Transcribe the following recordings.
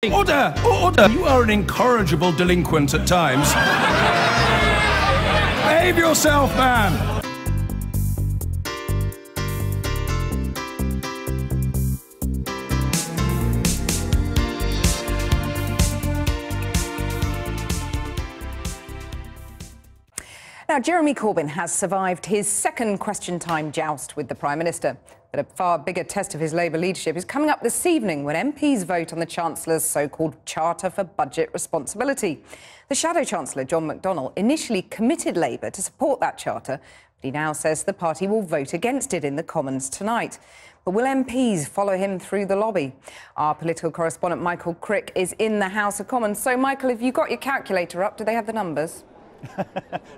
Order! Order! You are an incorrigible delinquent at times. Behave yourself, man! Now, Jeremy Corbyn has survived his second question time joust with the Prime Minister. But a far bigger test of his Labour leadership is coming up this evening when MPs vote on the Chancellor's so-called Charter for Budget Responsibility. The Shadow Chancellor, John McDonnell, initially committed Labour to support that charter, but he now says the party will vote against it in the Commons tonight. But will MPs follow him through the lobby? Our political correspondent, Michael Crick, is in the House of Commons. So, Michael, have you got your calculator up? Do they have the numbers?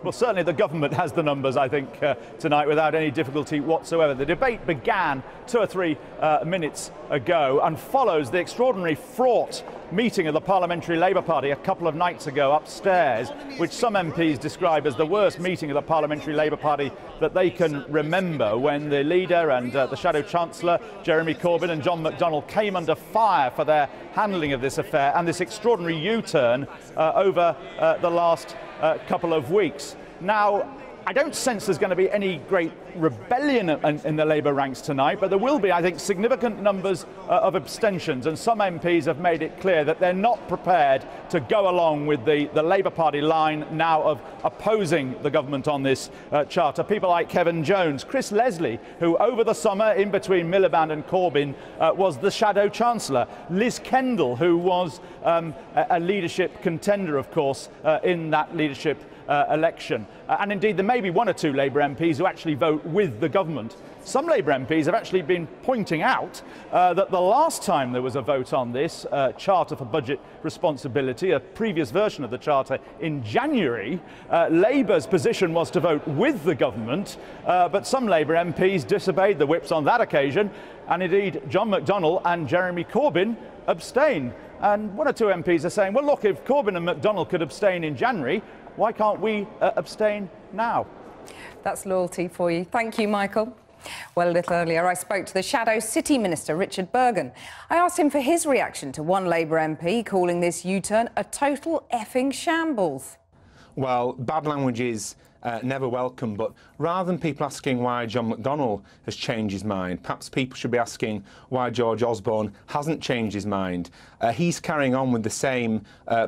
Well, certainly the government has the numbers, I think, tonight without any difficulty whatsoever. The debate began 2 or 3 minutes ago and follows the extraordinary fraught meeting of the Parliamentary Labour Party a couple of nights ago upstairs, which some MPs describe as the worst meeting of the Parliamentary Labour Party that they can remember, when the leader and the Shadow Chancellor, Jeremy Corbyn, and John McDonnell came under fire for their handling of this affair and this extraordinary U-turn over the last couple of weeks. Now, I don't sense there's going to be any great rebellion in the Labour ranks tonight, but there will be, I think, significant numbers of abstentions, and some MPs have made it clear that they're not prepared to go along with the Labour Party line now of opposing the government on this charter. People like Kevin Jones, Chris Leslie, who over the summer, in between Miliband and Corbyn, was the Shadow Chancellor, Liz Kendall, who was a leadership contender, of course, in that leadership election. And indeed, there may be 1 or 2 Labour MPs who actually vote with the government. Some Labour MPs have actually been pointing out that the last time there was a vote on this Charter for Budget Responsibility, a previous version of the Charter in January, Labour's position was to vote with the government, but some Labour MPs disobeyed the whips on that occasion, and indeed John McDonnell and Jeremy Corbyn abstained. And 1 or 2 MPs are saying, well, look, if Corbyn and McDonnell could abstain in January, why can't we abstain now? That's loyalty for you. Thank you, Michael. Well, a little earlier, I spoke to the Shadow City Minister, Mr Burgon. I asked him for his reaction to one Labour MP calling this U-turn a total effing shambles. Well, bad language is never welcome, but rather than people asking why John McDonnell has changed his mind, perhaps people should be asking why George Osborne hasn't changed his mind. He's carrying on with the same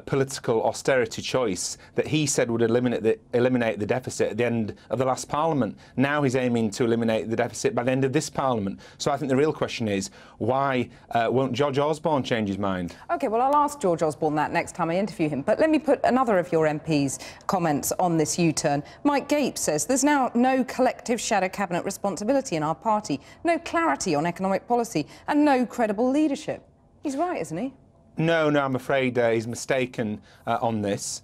political austerity choice that he said would eliminate the deficit at the end of the last Parliament. Now he's aiming to eliminate the deficit by the end of this Parliament. So I think the real question is, why won't George Osborne change his mind? OK, well, I'll ask George Osborne that next time I interview him. But let me put another of your MP's comments on this U-turn. Mike Gape says there's now no collective shadow cabinet responsibility in our party, no clarity on economic policy and no credible leadership. He's right, isn't he? No, I'm afraid he's mistaken on this.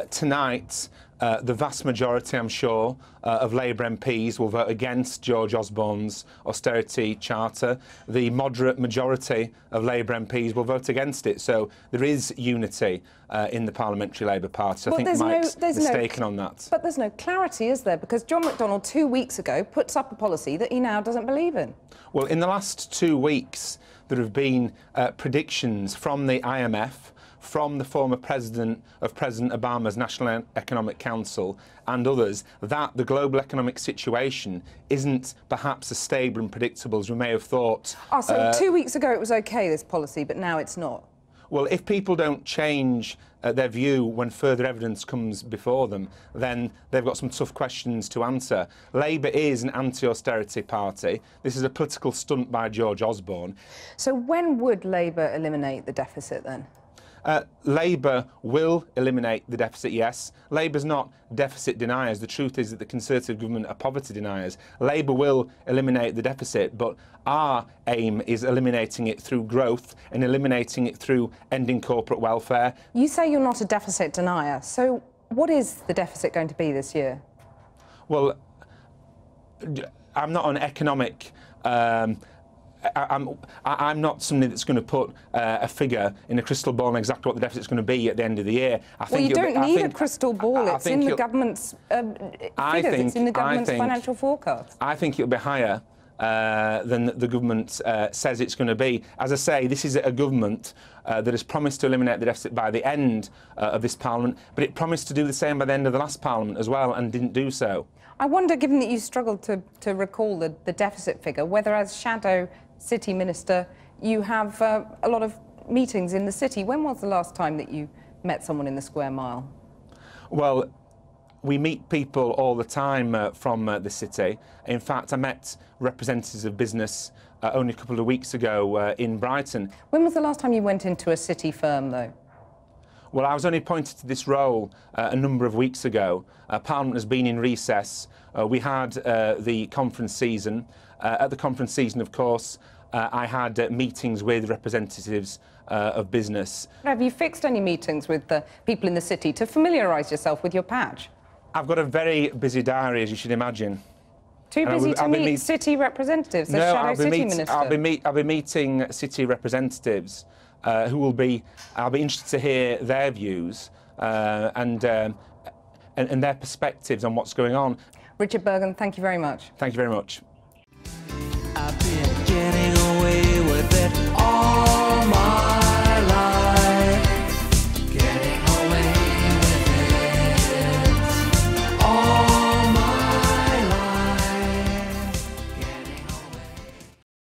Tonight, the vast majority, I'm sure, of Labour MPs will vote against George Osborne's austerity charter. The moderate majority of Labour MPs will vote against it. So there is unity in the Parliamentary Labour Party. So I think Mike's mistaken on that. But there's no clarity, is there? Because John McDonnell 2 weeks ago puts up a policy that he now doesn't believe in. Well, in the last 2 weeks, there have been predictions from the IMF, from the former president of President Obama's National Economic Council and others, that the global economic situation isn't perhaps as stable and predictable as we may have thought. Oh, so 2 weeks ago it was OK, this policy, but now it's not? Well, if people don't change their view when further evidence comes before them, then they've got some tough questions to answer. Labour is an anti-austerity party. This is a political stunt by George Osborne. So when would Labour eliminate the deficit then? Labour will eliminate the deficit, yes. Labour's not deficit deniers. The truth is that the Conservative government are poverty deniers. Labour will eliminate the deficit, but our aim is eliminating it through growth and eliminating it through ending corporate welfare. You say you're not a deficit denier, so what is the deficit going to be this year? Well, I'm not an economic... I'm not somebody that's going to put a figure in a crystal ball on exactly what the deficit's going to be at the end of the year. Well, you don't need a crystal ball. It's in the government's figures. It's in the government's financial forecast. I think it'll be higher than the government says it's going to be. As I say, this is a government that has promised to eliminate the deficit by the end of this Parliament, but it promised to do the same by the end of the last Parliament as well, and didn't do so. I wonder, given that you struggled to recall the deficit figure, whether as Shadow City Minister you have a lot of meetings in the city. When was the last time that you met someone in the Square Mile? Well, we meet people all the time from the city. In fact, I met representatives of business only a couple of weeks ago in Brighton. When was the last time you went into a city firm, though? Well, I was only appointed to this role a number of weeks ago. Parliament has been in recess. We had the conference season. At the conference season, of course, I had meetings with representatives of business. Have you fixed any meetings with the people in the city to familiarise yourself with your patch? I've got a very busy diary, as you should imagine. Too busy to meet city representatives, the Shadow City Minister? I'll be meeting city representatives who will be... I'll be interested to hear their views and their perspectives on what's going on. Richard Burgon, thank you very much. Thank you very much. I've been getting away with it